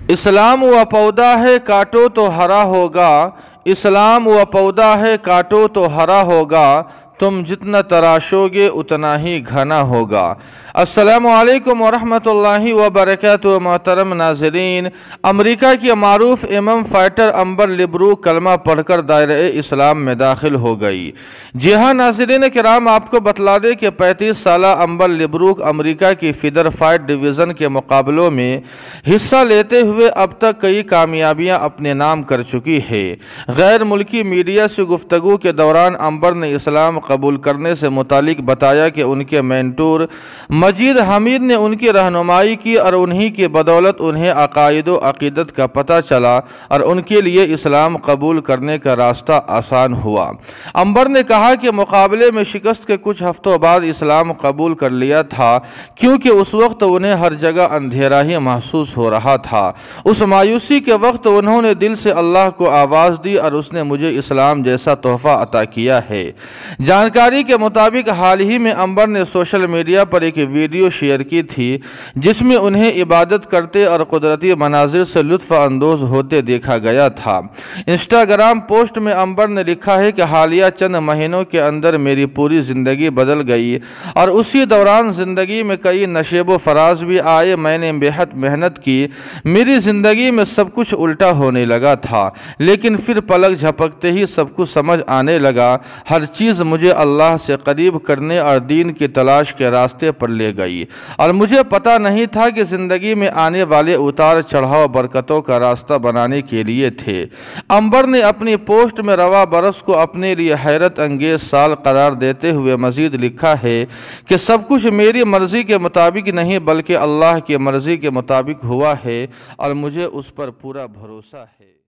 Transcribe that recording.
اسلام وہ پودا ہے کاٹو تو ہرا ہوگا، اسلام وہ پودا ہے کاٹو تو ہرا ہوگا، تم جتنا تراشو گے اتنا ہی گھنا ہوگا۔ السلام علیکم ورحمۃ اللہ وبرکاتہ۔ محترم ناظرین، امریکہ کی معروف فائٹر امبر لیبروک کلمہ پڑھ کر دائرہ اسلام میں داخل ہو گئی۔ جی ہاں ناظرین کرام، آپ کو بتلا دیں کہ 35 سالہ امبر لیبروک امریکہ کی فیدر فائٹ ڈویژن کے مقابلوں میں حصہ لیتے ہوئے اب تک کئی کامیابیاں اپنے نام کر چکی ہے۔ غیر ملکی میڈیا سے گفتگو کے دوران امبر نے اسلام قبول کرنے سے متعلق بتایا کہ ان کے مینٹور مجید حمید نے ان کی رہنمائی کی اور انہی کی بدولت انہیں عقائد و عقیدت کا پتہ چلا اور ان کے لیے اسلام قبول کرنے کا راستہ آسان ہوا۔ امبر نے کہا کہ مقابلے میں شکست کے کچھ ہفتوں بعد اسلام قبول کر لیا تھا، کیونکہ اس وقت انہیں ہر جگہ اندھیرا ہی محسوس ہو رہا تھا۔ اس مایوسی کے وقت انہوں نے دل سے اللہ کو آواز دی اور اس نے مجھے اسلام جیسا تحفہ عطا کیا ہے۔ جانکاری کے مطابق حال ہی میں امبر نے سوشل میڈیا پر ایک ویڈیو شیئر کی تھی جس میں انہیں عبادت کرتے اور قدرتی مناظر سے لطف اندوز ہوتے دیکھا گیا تھا۔ انسٹاگرام پوسٹ میں امبر نے لکھا ہے کہ حالیہ چند مہینوں کے اندر میری پوری زندگی بدل گئی اور اسی دوران زندگی میں کئی نشیب و فراز بھی آئے۔ میں نے بہت محنت کی، میری زندگی میں سب کچھ الٹا ہونے لگا تھا، لیکن پھر پلک جھپکتے ہی سب کچھ سمجھ آنے لگا۔ ہر چیز مجھے اللہ سے قریب کرنے اور دین کی تلاش کے راستے پر لے گئی، اور مجھے پتہ نہیں تھا کہ زندگی میں آنے والے اتار چڑھاؤ برکتوں کا راستہ بنانے کے لیے تھے۔ امبر نے اپنی پوسٹ میں رواں برس کو اپنے لیے حیرت انگیز سال قرار دیتے ہوئے مزید لکھا ہے کہ سب کچھ میری مرضی کے مطابق نہیں بلکہ اللہ کی مرضی کے مطابق ہوا ہے اور مجھے اس پر پورا بھروسہ ہے۔